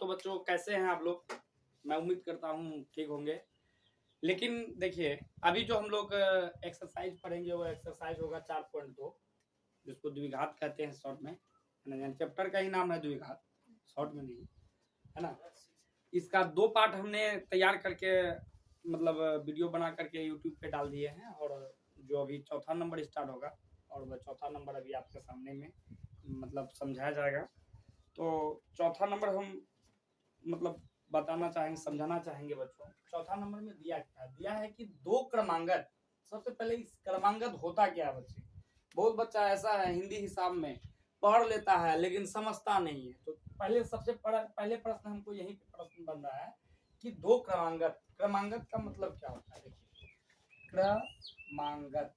तो बच्चों कैसे हैं आप लोग? मैं उम्मीद करता हूँ ठीक होंगे। लेकिन देखिए, अभी जो हम लोग एक्सरसाइज पढ़ेंगे वो एक्सरसाइज होगा 4.2 जिसको द्विघात कहते हैं शॉर्ट में, है ना? यानी चैप्टर का ही नाम है द्विघात, शॉर्ट में नहीं, है ना? इसका 2 पार्ट हमने तैयार करके मतलब वीडियो बना करके यूट्यूब पे डाल दिए हैं और जो अभी चौथा नंबर स्टार्ट होगा और वह चौथा नंबर अभी आपके सामने में मतलब समझाया जाएगा। तो चौथा नंबर हम मतलब बताना चाहेंगे, समझाना चाहेंगे बच्चों। चौथा नंबर में दिया क्या है? दिया है कि 2 क्रमांगत। सबसे पहले इस क्रमांगत होता क्या है बच्चे? बहुत बच्चा ऐसा है हिंदी हिसाब में पढ़ लेता है लेकिन समझता नहीं है। तो पहले पहले प्रश्न हमको यही प्रश्न बन रहा है कि 2 क्रमांगत। क्रमांगत का मतलब क्या होता है? देखिए, क्रमांगत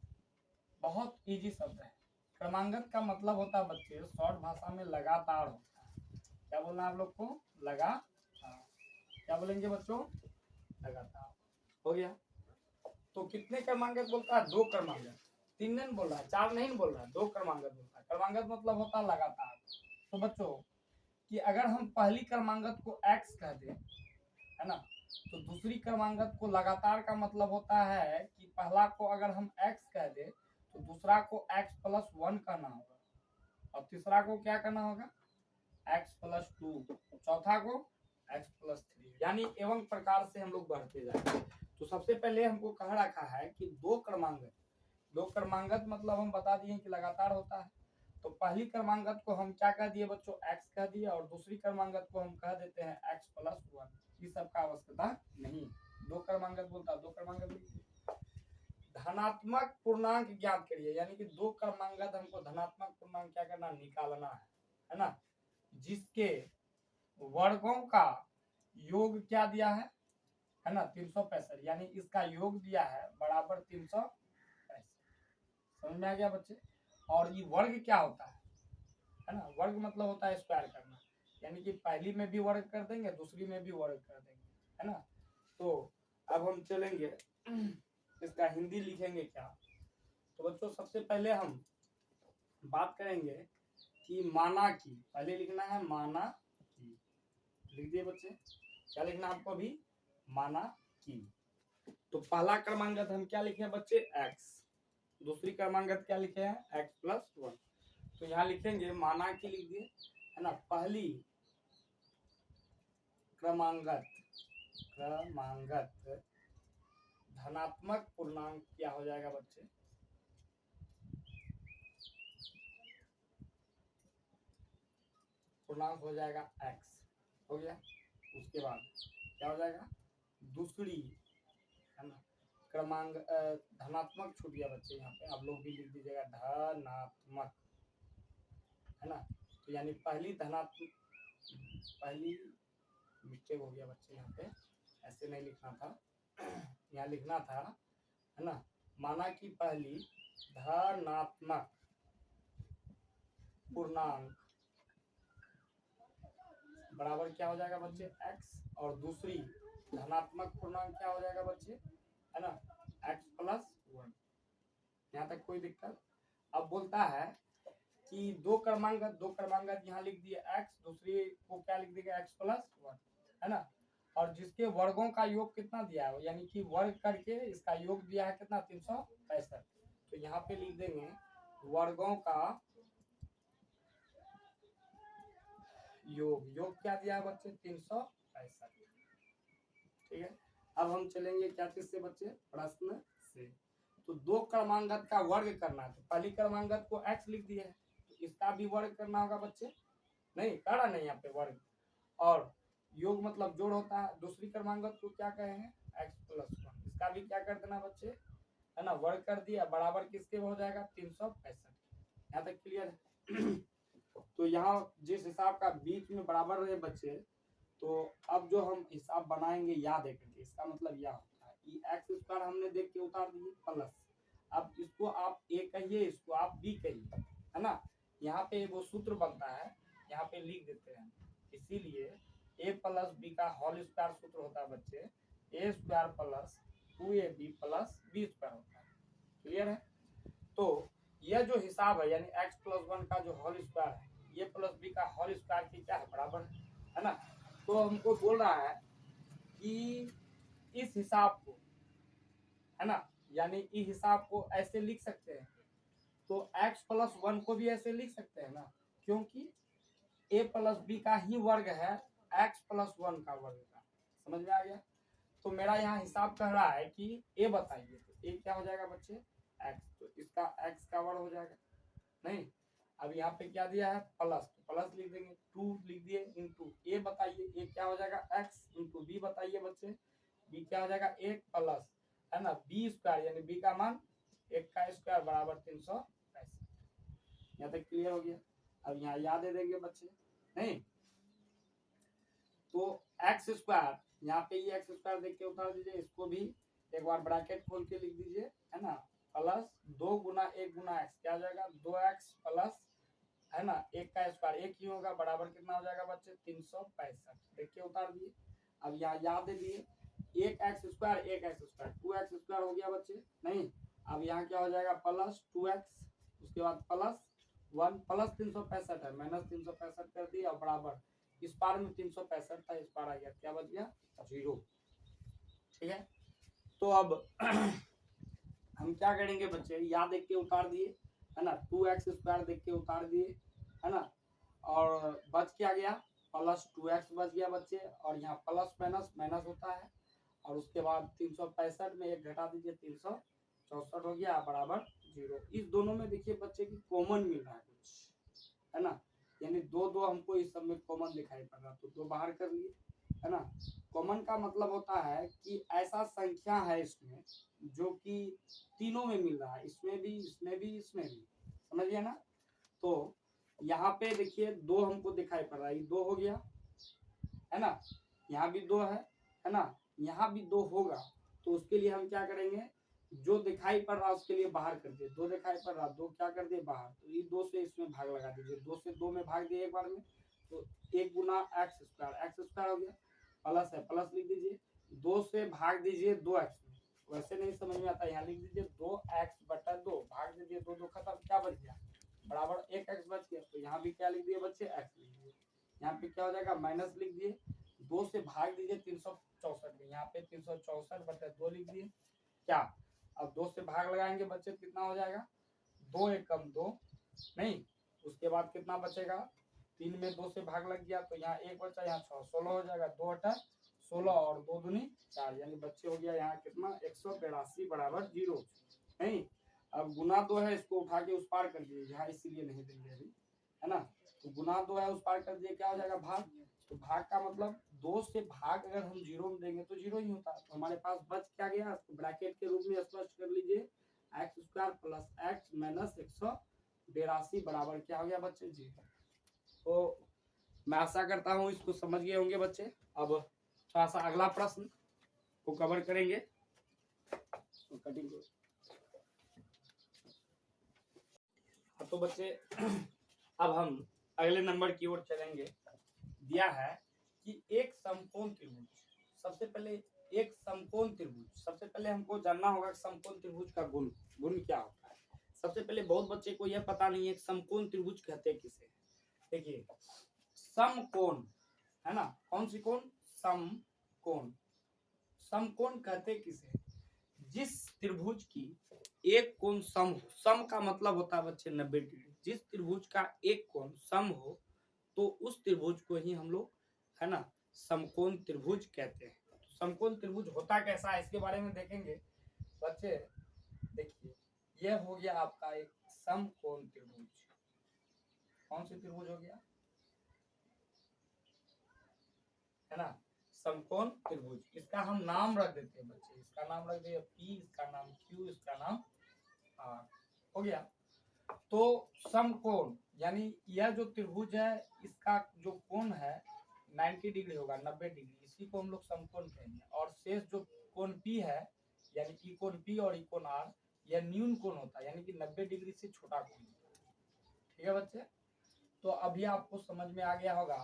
बहुत इजी शब्द है। क्रमांगत का मतलब होता है बच्चे, शॉर्ट भाषा में लगातार होता है। क्या बोलना है आप लोग को? लगातार। क्या बोलेंगे बच्चों? लगातार। हो गया। तो कितने क्रमांगत बोलता है? 2 क्रमांगत। 3 नहीं बोल रहा है, 4 नहीं बोल रहा है, 2 क्रमांगत बोलता है। क्रमांगत मतलब होता है लगातार। तो बच्चों कि अगर हम पहली क्रमांगत को x कह दें, है ना, तो दूसरी क्रमांगत को लगातार का मतलब होता है कि पहला को अगर हम x कह दें तो दूसरा को x प्लस 1 करना होगा और तीसरा को क्या करना होगा? x प्लस 2, चौथा को x प्लस 3, यानी एवं प्रकार से हम लोग बढ़ते जाएंगे। तो सबसे पहले हमको कह रखा है कि 2 क्रमांगत मतलब हम बता दिए कि लगातार होता है। तो पहली क्रमांगत को हम क्या कह दिए बच्चों? x कह दिए और दूसरी क्रमांगत को हम कह देते हैं x प्लस 1। इस सब का आवश्यकता नहीं। 2 क्रमांगत बोलता है, 2 क्रमांगत। धनात्मक पूर्णांक ज्ञात करिए, यानी कि 2 क्रमांगत हमको धनात्मक पूर्णांक क्या करना? निकालना है ना? जिसके वर्गों का योग क्या दिया है ना? 365, यानी इसका योग दिया है बराबर 365। समझ में आ गया बच्चे? और ये वर्ग क्या होता है ना? वर्ग मतलब होता है स्क्वायर करना, यानी कि पहली में भी वर्ग कर देंगे, दूसरी में भी वर्ग कर देंगे, है ना? तो अब हम चलेंगे, इसका हिंदी लिखेंगे क्या? तो बच्चों सबसे पहले हम बात करेंगे कि माना की। पहले लिखना है माना की। लिख दिए बच्चे? क्या लिखना है आपको अभी? माना की। तो पहला क्रमांगत हम क्या लिखे हैं बच्चे? x। दूसरी क्रमांगत क्या लिखे हैं? x plus 1। तो यहाँ लिखेंगे माना की, लिख दिए, है ना? पहली क्रमांगत धनात्मक पूर्णांक क्या हो जाएगा बच्चे? पूर्णांक हो जाएगा x। हो गया। उसके बाद क्या हो जाएगा? दूसरी, है ना, क्रमांक धनात्मक छूट गया बच्चे, यहाँ पे आप लोग भी लिख दीजिएगा धनात्मक, है ना? तो यानी पहली मिस्टेक हो गया बच्चे, यहाँ पे ऐसे नहीं लिखना था, यहाँ लिखना था, है ना, माना कि पहली धनात्मक पूर्णांक बराबर क्या हो जाएगा बच्चे? x, और दूसरी धनात्मक पूर्णांक क्या हो जाएगा बच्चे? है ना, x प्लस 1। यहाँ तक कोई दिक्कत? अब बोलता है कि 2 क्रमांगत यहाँ लिख दिए x, दूसरी को क्या लिख देगा? x प्लस 1, है ना? और जिसके वर्गों का योग कितना दिया है, यानी कि वर्ग करके इसका योग दिया है कितना? 365। तो यहाँ पे लिख देंगे वर्गों का योग क्या दिया है बच्चे? 365। ठीक है। अब हम चलेंगे क्या चीज से बच्चे? प्रश्न से। तो 2 क्रमांगत का वर्ग करना है। तो पहली क्रमांगत को x लिख दिया है, तो इसका भी वर्ग करना होगा बच्चे। नहीं करा नहीं यहाँ पे वर्ग, और योग मतलब जोड़ होता है। दूसरी क्रमांगत को क्या कहे हैं? x plus 1। इसका भी क्या कर देना बच्चे? है ना, वर्ग कर दिया, बराबर किसके हो जाएगा? 365। यहाँ तक क्लियर है? तो यहाँ जिस हिसाब का बीच में बराबर रहे बच्चे, तो अब जो हम हिसाब बनाएंगे याद है करके, इसका मतलब यह होता है कि एक्स स्क्वायर हमने देख के उतार दिए प्लस, अब इसको आप ए कहिए, इसको आप बी कहिए, है ना? यहाँ पे वो सूत्र बनता है, यहाँ पे लिख देते हैं। इसीलिए ए प्लस बी का होल स्क्वायर सूत्र होता है बच्चे, A square plus 2ab plus B square होता है। क्लियर है? तो यह जो हिसाब है, यानी x प्लस 1 का जो होल स्क्वायर है, ये प्लस बी का होल स्क्वायर की क्या है? बराबर है ना? तो तो हमको बोल रहा है कि इस हिसाब को, है ना, यानी इस हिसाब को ऐसे लिख सकते हैं, तो x+1 को भी ऐसे लिख सकते हैं ना, क्योंकि a+b का ही वर्ग है x+1 का वर्ग का। समझ में आ गया? तो मेरा यहाँ हिसाब कह रहा है कि a बताइए, तो a क्या हो जाएगा बच्चे, x, तो इसका x का वर्ग हो जाएगा। नहीं, अब यहाँ पे क्या दिया है, प्लस, तो प्लस लिख देंगे, 2 लिख दिए इंटू a बताइए, a क्या हो जाएगा x, इंटू b बताइए बच्चे, b क्या हो जाएगा 1 प्लस, है ना, b स्क्वायर, यानी b का मान 1 का स्क्वायर बराबर 365। यहाँ तक क्लियर हो गया? अब यहाँ याद दे देंगे बच्चे, नहीं तो एक्स स्क्वायर, यहाँ पे ये एक्स स्क्वायर देख के उतार दीजिए, इसको भी एक बार ब्रैकेट खोल के लिख दीजिए, है ना, प्लस 2 गुना 1 गुना एक्स क्या हो जाएगा 2x प्लस, है ना, 1 का स्क्वायर 1 ही होगा, बराबर कितना हो जाएगा बच्चे 365। देख के उतार दिए। अब यहाँ याद दे दिए, 1x square 1x square 2x square हो गया बच्चे, नहीं, अब यहाँ क्या हो जाएगा प्लस 2x, उसके बाद प्लस 1 प्लस 365 है, माइनस 365 कर दिया, और बराबर इस पार में 365 था, इस पार आ गया, क्या बच गया 0। ठीक है, तो अब हम क्या करेंगे बच्चे, यहाँ देख के उतार दिए, है ना, 2x स्क्वायर देख के उतार दिए, है ना, और बच क्या गया प्लस 2x बच गया बच्चे, और यहाँ प्लस माइनस माइनस होता है, और उसके बाद 365 में एक घटा दीजिए 364 हो गया बराबर 0। इस दोनों में देखिए बच्चे की कॉमन मिल रहा है कुछ, है ना, यानी 2 हमको इस सब में कॉमन दिखाई पड़ रहा, तो 2 बाहर कर लिए, है ना। कॉमन का मतलब होता है कि ऐसा संख्या है इसमें जो कि तीनों में मिल रहा है, इसमें भी इसमें भी इसमें भी, समझिए ना। तो यहाँ पे देखिए 2 हमको दिखाई पड़ रहा है, ये 2 हो गया, है ना, यहाँ भी 2 है ना, यहाँ भी 2 होगा, तो उसके लिए हम क्या करेंगे, जो दिखाई पड़ रहा है उसके लिए बाहर कर दिए, 2 दिखाई पड़ रहा 2 क्या कर दिए बाहर, तो ये 2 से इसमें भाग लगा दीजिए, 2 से 2 में भाग दिए एक बार में, तो 1 गुना एक्स स्क्वायर हो गया, प्लस है प्लस लिख दीजिए, 2 से भाग दीजिए 2x में, वैसे नहीं समझ में आता, यहाँ लिख दीजिए 2x/2 भाग दीजिए, 2 2 खत्म, क्या बच गया बराबर 1x बच गया, तो यहाँ भी क्या लिख दिए बच्चे x लिख दिए, यहाँ पे क्या हो जाएगा माइनस लिख दिए, 2 से भाग दीजिए 364 में, यहाँ पे 364/2 लिख दिए, क्या, अब 2 से भाग लगाएंगे बच्चे कितना हो जाएगा 2 एकम 2, नहीं, उसके बाद कितना बचेगा 3 में 2 से भाग लग गया, तो यहाँ 1 बचा, यहाँ 6 16 हो जाएगा, 2 8 16 और 2 दूनी 4, यानी बच्चे हो गया यहाँ कितना 182 बराबर 0। नहीं, अब गुना 2 है, इसको उठा के उस पार कर दिए, यहाँ इसीलिए नहीं देंगे अभी, है ना, तो गुना 2 है उस पार कर दिए, क्या हो जाएगा भाग, तो भाग का मतलब 2 से भाग अगर हम 0 में देंगे तो 0 ही होता है, तो हमारे पास बच क्या गया, ब्रैकेट के रूप में स्पष्ट कर लीजिए, x square plus x minus 182 बराबर क्या हो गया बच्चे 0। तो मैं आशा करता हूँ इसको समझ गए होंगे बच्चे। अब थोड़ा सा अगला प्रश्न को कवर करेंगे, तो कटिंग को, तो बच्चे अब हम अगले नंबर की ओर चलेंगे। दिया है कि एक समकोण त्रिभुज, सबसे पहले एक समकोण त्रिभुज, सबसे पहले हमको जानना होगा समकोण त्रिभुज का गुण क्या होता है। सबसे पहले बहुत बच्चे को यह पता नहीं है समकोण त्रिभुज कहते किसे। देखिए समकोण, है ना, कौन सी कोण, समकोण, समकोण कहते किसे, जिस त्रिभुज की एक कोण सम हो, सम का मतलब होता है बच्चे 90 डिग्री, जिस त्रिभुज का एक कोण सम हो तो उस त्रिभुज को ही हम लोग, है ना, समकोण त्रिभुज कहते हैं। समकोण त्रिभुज होता कैसा है इसके बारे में देखेंगे बच्चे। देखिए यह हो गया आपका एक समकोण त्रिभुज, कौन सी त्रिभुज हो गया, है ना, समकोण त्रिभुज। इसका हम नाम रख देते हैं बच्चे, इसका नाम रख दिए P, इसका नाम Q, इसका नाम R, हो गया। तो समकोण यानी यह जो त्रिभुज है इसका जो कोण है 90 डिग्री होगा, 90 डिग्री, इसी को हम लोग समकोण कहेंगे। और शेष जो कोण P है, यानी कि कोण P और कोण R, यह न्यून कोण होता है, यानी कि 90 डिग्री से छोटा कोण होता है। ठीक है बच्चे, तो अभी आपको समझ में आ गया होगा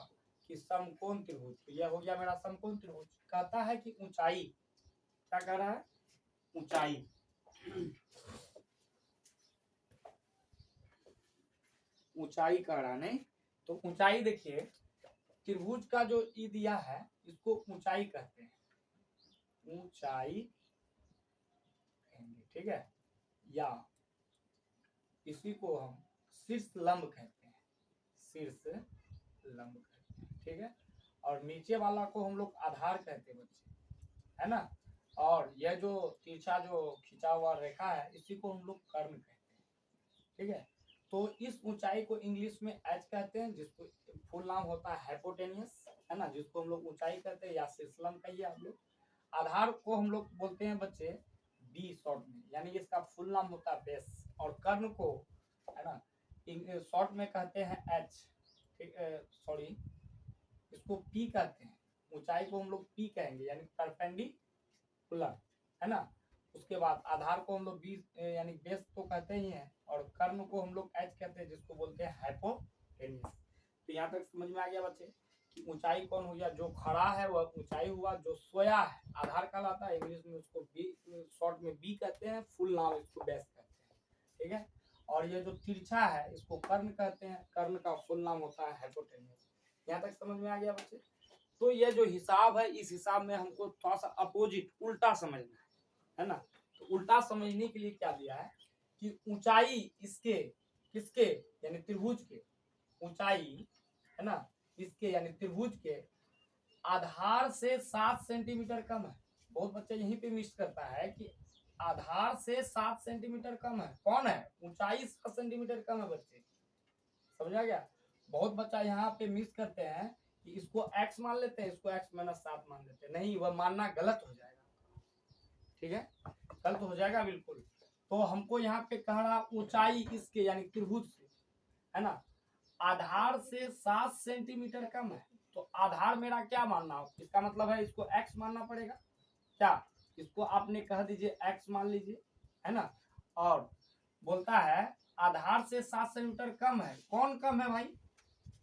कि समकोण त्रिभुज, तो यह हो गया मेरा समकोण त्रिभुज। कहता है कि ऊंचाई, क्या कह रहा है, ऊंचाई ऊंचाई कह रहा है, नहीं, तो ऊंचाई देखिए त्रिभुज का जो ई दिया है इसको ऊंचाई कहते हैं, ऊंचाई कहेंगे, ठीक है, या इसी को हम शीर्ष लंब कहते हैं, शीर्ष लंब कहते हैं, ठीक है। और नीचे वाला को हम लोग आधार कहते हैं बच्चे, है ना। और यह जो तिरछा जो खिंचा हुआ रेखा है इसी को हम लोग कर्ण कहते हैं, ठीक है। तो इस ऊंचाई को इंग्लिश में एच कहते हैं, जिसको फुल नाम होता है हाइपोटेनियस, है ना, जिसको हम लोग ऊंचाई कहते हैं या शीर्षलम कहिए आप लोग। आधार को हम लोग बोलते हैं बच्चे बी शॉर्ट में, यानी इसका फुल नाम होता है बेस। और कर्ण को, है ना, शॉर्ट में कहते हैं एच, ठीक, सॉरी, इसको पी कहते हैं, ऊंचाई को हम लोग पी कहेंगे, यानी परपेंडिकुलर, है ना। उसके बाद आधार को हम लोग बी यानी बेस तो कहते ही हैं, और कर्ण को हम लोग एच कहते हैं, जिसको बोलते हैं हाइपोटेनियस। तो यहाँ तक समझ में आ गया बच्चे कि ऊंचाई कौन हो गया, जो खड़ा है वह ऊंचाई हुआ, जो सोया है आधार कहलाता है, इंग्लिश में उसको बी शॉर्ट में बी कहते हैं, फुल नाम इसको बेस कहते हैं, ठीक है। और ये जो तिरछा है इसको कर्ण कहते हैं, कर्ण का फुल नाम होता है हाइपोटेनियस। यहाँ तक समझ में आ गया बच्चे। तो ये जो हिसाब है इस हिसाब में हमको थोड़ा सा अपोजिट उल्टा समझना है ना। तो उल्टा समझने के लिए क्या दिया है कि ऊंचाई इसके किसके यानी त्रिभुज के, ऊंचाई, है ना, इसके यानी त्रिभुज के आधार से 7 सेंटीमीटर कम है। बहुत बच्चे यहीं पे मिस करता है कि आधार से 7 सेंटीमीटर कम है, कौन है, ऊंचाई 7 सेंटीमीटर कम है बच्चे, समझा गया। बहुत बच्चा यहाँ पे मिस करते हैं कि इसको x मान लेते हैं, इसको x माइनस 7 मान लेते हैं, नहीं, वह मानना गलत हो जाएगा, ठीक है, गलत हो जाएगा बिल्कुल। तो हमको यहाँ पे कह रहा ऊंचाई इसके यानी त्रिभुज से, है ना, आधार से 7 सेंटीमीटर कम है। तो आधार मेरा क्या मानना हो, इसका मतलब है इसको x मानना पड़ेगा, क्या, इसको आपने कह दीजिए x मान लीजिए, है ना। और बोलता है आधार से 7 सेंटीमीटर कम है, कौन कम है भाई,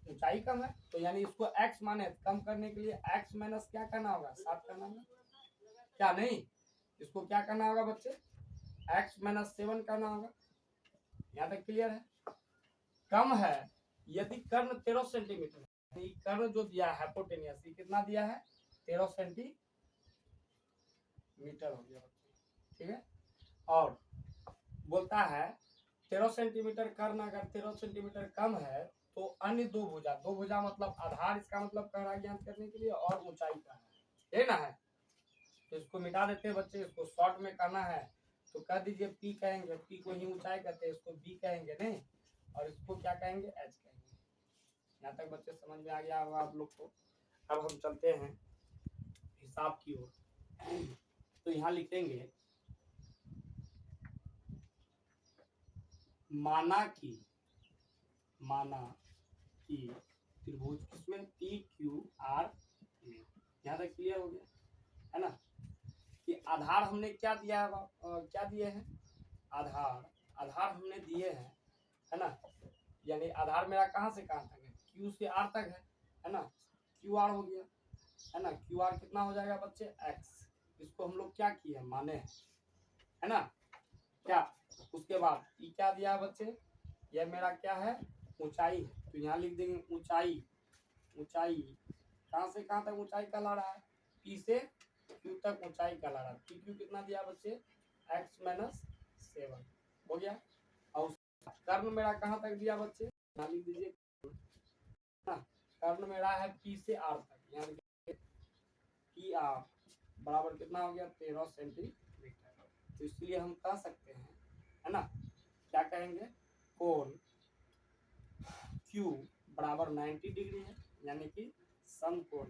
ऊंचाई कम है। तो यानी इसको x माने, कम करने के लिए x माइनस क्या करना होगा, 7 करना होगा, क्या नहीं, इसको क्या करना होगा बच्चे, x माइनस 7 करना होगा। यहाँ तक क्लियर है। कम है यदि कर्ण 13 सेंटीमीटर, कर्ण जो दिया है हाइपोटेनियस कितना दिया है, 13 सेंटीमीटर हो गया, ठीक है। और बोलता है 13 सेंटीमीटर कर्ण अगर 13 सेंटीमीटर कम है तो अन्य दो भुजा मतलब आधार, इसका मतलब कह रहा है ज्ञात करने के लिए, और ऊंचाई का है, ये ना है। तो इसको मिटा देते हैं बच्चे, इसको शॉर्ट में करना है तो कह दीजिए पी कहेंगे, पी को ही ऊंचाई कहते हैं, इसको बी कहेंगे नहीं, और इसको क्या कहेंगे, एच कहेंगे। यहाँ तक बच्चे समझ में आ गया होगा आप लोग को। अब हम चलते हैं हिसाब की ओर। तो यहाँ लिखेंगे माना कि त्रिभुज किसमें, पी क्यू आर में। यहाँ तक क्लियर हो गया, है ना। कि आधार हमने क्या दिया है, क्या दिए हैं, आधार हमने दिए हैं, है ना। यानी आधार मेरा कहाँ से कहाँ तक है, Q से R तक है ना, QR हो गया, है ना। QR कितना हो जाएगा बच्चे, X। इसको हम लोग क्या किए, माने हैं, है ना, क्या। उसके बाद ये क्या दिया है बच्चे, यह मेरा क्या है, ऊंचाई है। तो यहाँ लिख देंगे ऊंचाई कहाँ से कहाँ तक ऊंचाई कहला रहा है, P से Q तक ऊंचाई कहला रहा है। PQ कितना दिया बच्चे, x माइनस 7 हो गया। और कर्ण मेरा कहाँ तक दिया बच्चे, यहाँ लिख दीजिए, कर्ण मेरा है P से R तक, यहाँ लिखिए PR बराबर कितना हो गया, 13 सेंटीमीटर। तो इसलिए हम कह सकते हैं, है ना, क्या कहेंगे, कोण Q बराबर 90 डिग्री है, यानी कि समकोण,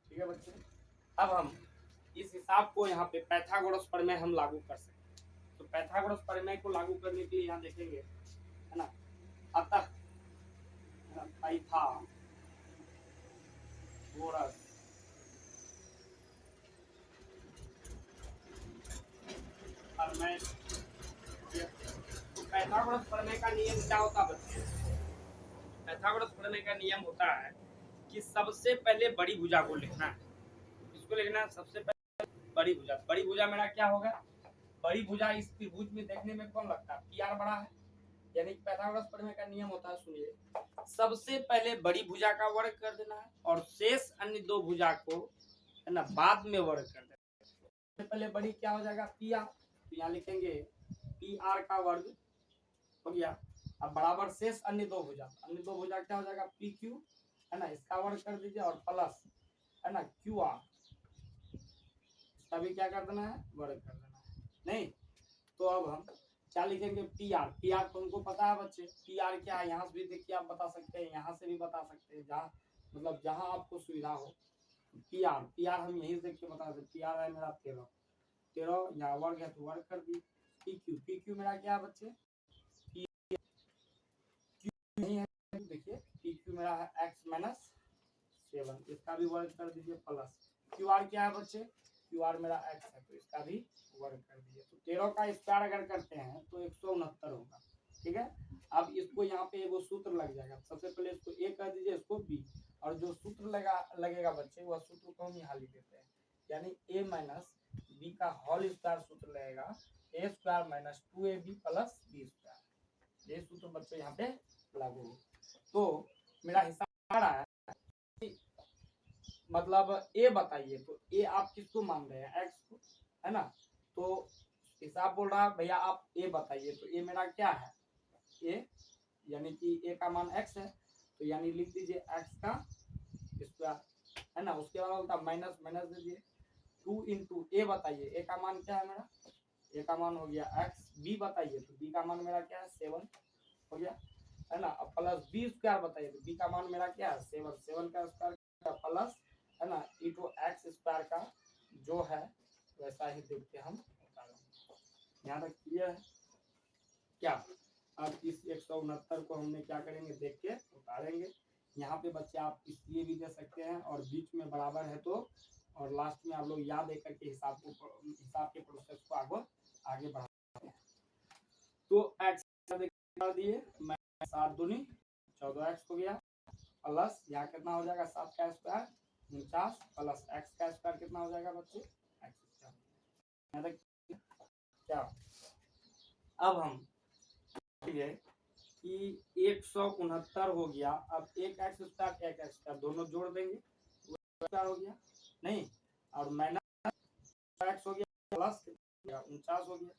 ठीक है बच्चे। अब हम इस हिसाब को यहाँ पे पाइथागोरस प्रमेय हम लागू कर सकते हैं। तो पाइथागोरस प्रमेय को लागू करने के लिए यहाँ देखेंगे, है ना, अतः पाइथागोरस प्रमेय। तो पाइथागोरस प्रमेय का नियम क्या होता है बच्चे, पाइथागोरस प्रमेय का नियम होता है कि सबसे पहले बड़ी भुजा को लिखना है, इसको लिखना है सबसे पहले बड़ी भुजा मेरा क्या होगा, बड़ी भुजा इस त्रिभुज में देखने में कौन लगता है, PR बड़ा है, यानी कि पाइथागोरस पढ़ने का नियम होता है, सुनिए, सबसे पहले बड़ी भुजा का वर्ग कर देना है और शेष अन्य दो भुजा को है ना बाद में वर्ग कर देना। सबसे पहले बड़ी क्या हो जाएगा, पी आर, तो यहाँ लिखेंगे पी आर का वर्ग हो गया। अब बराबर शेष अन्य दो भुजा क्या हो जाएगा, पी क्यू है ना, इसका वर्ग कर दीजिए और प्लस है ना क्यू आर, इसका भी क्या कर देना है, वर्ग कर देना है। नहीं तो अब हम क्या लिखेंगे, पी आर तो उनको पता है बच्चे, पी आर क्या है, यहाँ से भी देखिए आप बता सकते हैं, यहाँ से भी बता सकते हैं, जहाँ मतलब जहाँ आपको सुविधा हो। पी आर हम यहीं देख के बता सकते, पी आर है मेरा 13 यहाँ वर्ग है तो वर्ग कर दी। पी क्यू मेरा क्या है बच्चे, नहीं है, देखिए पी क्यू मेरा है एक्स माइनस 7, इसका भी वर्ग कर दीजिए प्लस क्यू आर क्या है बच्चे, क्यू आर मेरा एक्स है तो इसका भी वर्ग कर दीजिए। तो 13 का स्क्वायर अगर करते हैं तो 169 होगा, ठीक है। अब इसको यहाँ पे एगो सूत्र लग जाएगा, सबसे पहले इसको ए कर दीजिए, इसको बी, और जो सूत्र लगेगा बच्चे वह सूत्र को हम यहाँ लिख देते हैं, यानी ए माइनस बी का होल स्क्वायर सूत्र लगेगा, A square minus 2ab plus B square, ये सूत्र बच्चे यहाँ पे लागू हो। तो मेरा हिसाब आ रहा है, मतलब ए बताइए, तो ए आप किसको मान रहे हैं, एक्स को, है ना। तो हिसाब बोल रहा है भैया आप ए बताइए, तो ए मेरा क्या है, ए यानी कि ए का मान एक्स है, तो यानी लिख दीजिए एक्स का स्क्वायर, है ना। उसके बाद बोलता माइनस माइनस दीजिए 2 इंटू ए बताइए, ए का मान क्या है मेरा, ए का मान हो गया एक्स, बी बताइए तो बी का मान मेरा क्या है 7 हो गया, है ना। अब प्लस बी स्क्वायर बताइए तो बी का मान मेरा क्या है 7 का स्क्वायर प्लस है ना इंटू एक्स स्क्वायर का जो है वैसा ही देख के हम उतारेंगे। यहाँ तक क्लियर है क्या। अब इस 169 को हमने क्या करेंगे, देख के उतारेंगे। यहाँ पे बच्चे आप इसलिए भी दे सकते हैं और बीच में बराबर है तो, और लास्ट में आप लोग याद देकर के हिसाब के प्रोसेस को आगे बढ़ाते हैं। तो एक्स कर दिए, 7 दूनी 14x हो गया, प्लस यहाँ कितना हो जाएगा 7 का स्क्वायर 49 प्लस एक्स का स्क्वायर कितना हो जाएगा बच्चे एक्स स्क्वायर। क्या अब हम कि 169 हो गया, अब एक एक्स स्क्वायर दोनों जोड़ देंगे स्क्वायर हो गया नहीं, और माइनस एक्स हो गया प्लस 49 हो गया,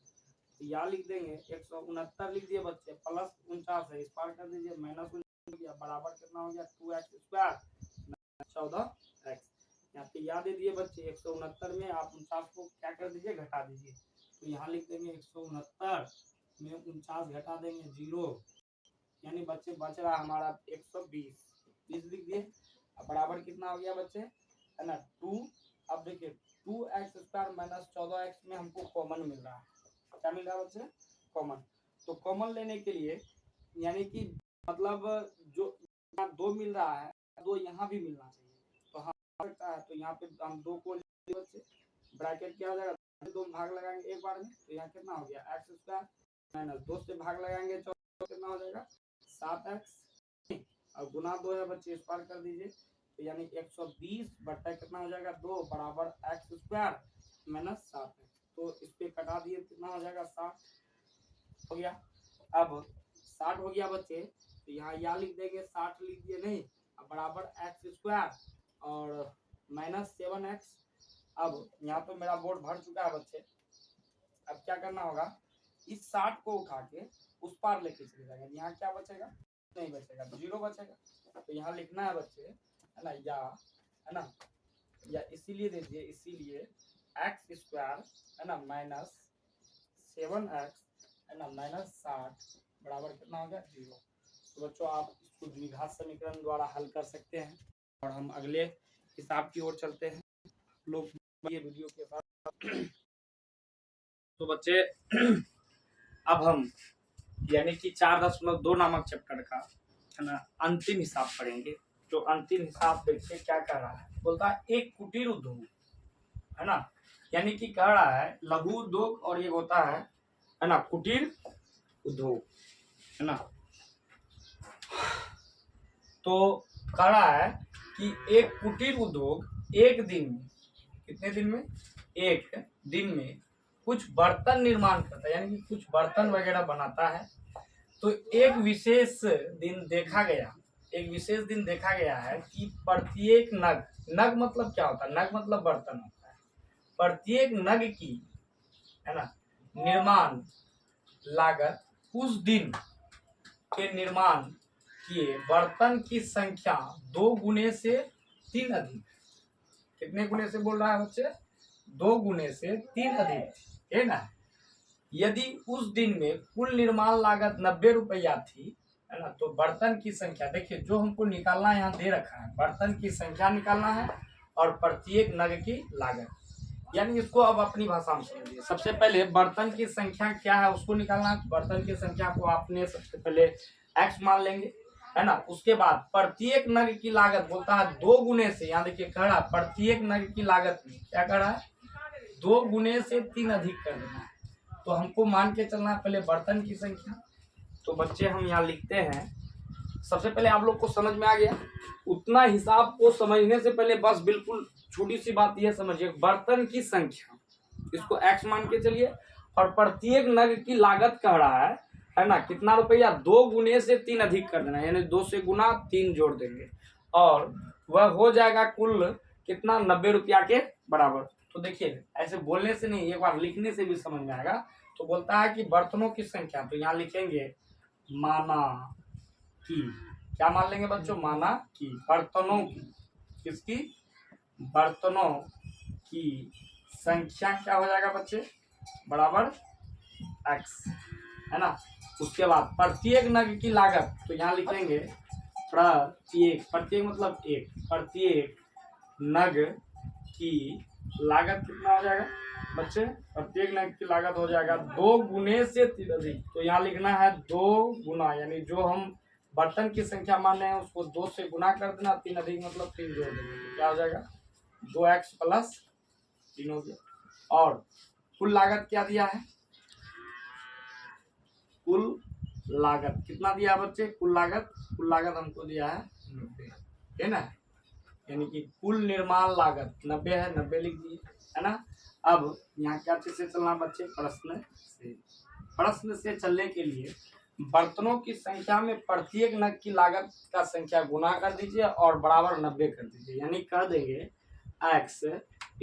तो यहाँ लिख देंगे 169 लिख दिए बच्चे, प्लस 49 है इस पार कर दीजिए, माइनस हो गया बराबर कितना हो गया 2x स्क्वायर 14x। यहाँ पे याद दे दिए बच्चे 169 में आप 49 को क्या कर दीजिए, घटा दीजिए, तो यहाँ लिख देंगे 169 में 49 घटा देंगे 0, यानी बच्चे बच रहा हमारा 120 लिख दिए। अब बराबर कितना हो गया बच्चे, है ना 2। अब देखिए 2x स्क्वायर माइनस 14x में हमको कॉमन मिल रहा है, क्या मिल रहा है बच्चे, कॉमन। तो कॉमन लेने के लिए यानी कि मतलब जो 2 मिल रहा है 2 यहाँ भी मिलना चाहिए, तो हम सकता है, तो यहाँ पे हम 2 को बच्चे ब्रैकेट क्या हो जाएगा, 2 भाग लगाएंगे एक बार में, तो यहाँ कितना हो गया एक्स स्क्वायर माइनस 2 से भाग लगाएंगे तो कितना हो जाएगा 7x, और गुना 2 है बच्चे इस पार कर दीजिए, तो यानी 120 बट्टा कितना हो जाएगा 2 बराबर एक्स स्क्वायर माइनस 7x, तो इस पे कटा दिए कितना हो जाएगा 60 हो गया। अब 60 हो गया बच्चे, तो यहाँ लिख देंगे 60 लिख दिए नहीं, अब बराबर एक्स स्क्वायर और माइनस 7x। अब यहाँ तो मेरा बोर्ड भर चुका है बच्चे, अब क्या करना होगा, इस 60 को उठा के उस पार लेके चले जाएंगे, यहाँ क्या बचेगा, नहीं बचेगा, 0 बचेगा, तो यहाँ लिखना है बच्चे, है ना, या इसीलिए दे दिए, इसीलिए एक्स स्क्वायर है ना माइनस 7x है ना माइनस 60 बराबर कितना हो गया 0। तो बच्चों आप इसको द्विघात समीकरण द्वारा हल कर सकते हैं, और हम अगले हिसाब की ओर चलते हैं लोग ये वीडियो के साथ। तो बच्चे अब हम यानी कि 4.2 नामक चैप्टर का है ना अंतिम हिसाब पढ़ेंगे। जो अंतिम हिसाब देखिए क्या कह रहा है, बोलता है एक कुटीर उद्योग है ना, यानी कि कह रहा है लघु उद्योग और ये होता है ना कुटीर उद्योग है ना। तो कह रहा है कि एक कुटीर उद्योग एक दिन में, कितने दिन में, एक दिन में कुछ बर्तन निर्माण करता है, यानी कि कुछ बर्तन वगैरह बनाता है, तो एक विशेष दिन देखा गया है कि प्रत्येक नग मतलब क्या होता है, नग मतलब बर्तन होता है, प्रत्येक नग की, है ना, निर्माण लागत उस दिन के निर्माण किए बर्तन की संख्या 2 गुने से 3 अधिक। कितने गुने से बोल रहा है बच्चे? 2 गुने से 3 अधिक, है ना। यदि उस दिन में कुल निर्माण लागत 90 रुपया थी, है ना, तो बर्तन की संख्या, देखिए जो हमको निकालना यहाँ दे रखा है, बर्तन की संख्या निकालना है और प्रत्येक नग की लागत, यानी इसको अब अपनी भाषा में समझिए। सबसे पहले बर्तन की संख्या क्या है उसको निकालना है। बर्तन की संख्या को आपने सबसे पहले x मान लेंगे, है ना। उसके बाद प्रत्येक नग की लागत बोलता है 2 गुने से, यहाँ देखिए कह रहा प्रत्येक नग की लागत में क्या कर रहा है, 2 गुने से 3 अधिक कर देना है। तो हमको मान के चलना है पहले बर्तन की संख्या। तो बच्चे हम यहाँ लिखते हैं, सबसे पहले आप लोग को समझ में आ गया। उतना हिसाब को समझने से पहले बस बिल्कुल छोटी सी बात यह समझिए, बर्तन की संख्या इसको x मान के चलिए और प्रत्येक नग की लागत कह रहा है ना, कितना रुपया, 2 गुने से 3 अधिक कर देना, यानी 2 से गुना 3 जोड़ देंगे और वह हो जाएगा कुल कितना, 90 रुपया के बराबर। तो देखिए ऐसे बोलने से नहीं, एक बार लिखने से भी समझ में आएगा। तो बोलता है कि बर्तनों की संख्या, तो यहाँ लिखेंगे माना की, क्या मान लेंगे बच्चों, माना की, बर्तनों की, किसकी, बर्तनों की संख्या क्या हो जाएगा बच्चे, बराबर x, है ना। उसके बाद प्रत्येक नग की लागत, तो यहाँ लिखेंगे प्रत्येक मतलब एक, प्रत्येक नग की लागत कितना हो जाएगा बच्चे, प्रत्येक नग की लागत हो जाएगा 2 गुने से 3 अधिक। तो यहाँ लिखना है 2 गुना, यानी जो हम बर्तन की संख्या मान रहे हैं उसको 2 से गुना कर देना, 3 अधिक मतलब 3 जोड़ देंगे, तो क्या हो जाएगा 2x प्लस 3 हो गया। और कुल लागत क्या दिया है, कुल लागत कितना दिया बच्चे, कुल लागत हमको दिया है 90, है ना, यानी कि कुल निर्माण लागत 90 है, 90 लिख दिए, है ना। अब यहाँ क्या चीज से चलना बच्चे, प्रश्न से चलने के लिए बर्तनों की संख्या में प्रत्येक नग की लागत का संख्या गुना कर दीजिए और बराबर 90 कर दीजिए, यानी कर देंगे x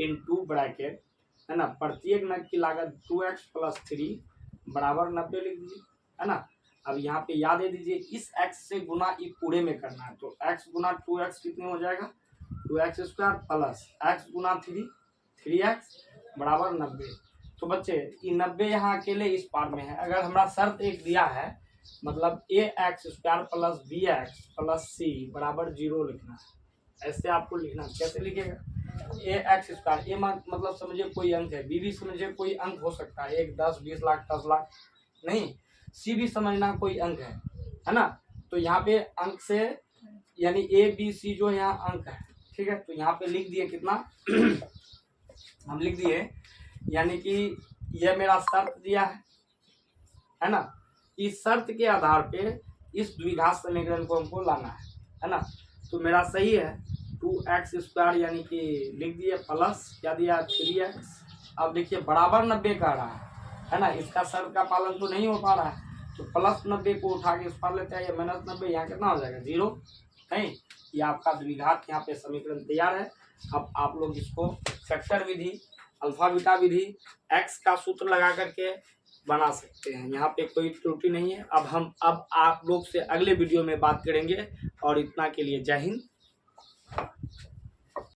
इंटू ब्रैकेट, है ना, प्रत्येक नग की लागत 2x प्लस 3 बराबर 90 लिख दीजिए, है ना। अब यहाँ पे याद दे दीजिए, इस x से गुना ई पूरे में करना है, तो x गुना 2x कितने हो जाएगा, 2x स्क्वायर प्लस x गुना 3x बराबर 90। तो बच्चे ये 90 यहाँ अकेले इस पार में है, अगर हमारा शर्त एक दिया है, मतलब ax square plus bx plus c बराबर 0 लिखना है, ऐसे आपको लिखना। कैसे लिखेगा, ax स्क्वायर, ए मतलब समझिए कोई अंक है, b भी समझिए कोई अंक हो सकता है, 1, 10, 20 लाख, 10 लाख, नहीं, c भी समझना कोई अंक है ना। तो यहाँ पे अंक से यानी a b c जो यहाँ अंक है, ठीक है। तो यहाँ पे लिख दिए कितना हम लिख दिए, यानी कि यह मेरा शर्त दिया है ना। इस शर्त के आधार पे इस द्विघात समीकरण को हमको लाना है ना। तो मेरा सही है 2x स्क्वायर, यानी कि लिख दिए प्लस क्या दिया 3x। अब देखिए बराबर 90 का रहा है ना, इसका शर्त का पालन तो नहीं हो पा रहा है, तो प्लस 90 को उठा के इस पर लेते हैं, या माइनस 90, यहाँ कितना हो जाएगा 0, नहीं, ये आपका द्विघात यहाँ पे समीकरण तैयार है। अब आप लोग इसको फैक्टर विधि, अल्फा बीटा विधि, x का सूत्र लगा करके बना सकते हैं, यहाँ पे कोई त्रुटि नहीं है। अब आप लोग से अगले वीडियो में बात करेंगे, और इतना के लिए जय हिंद।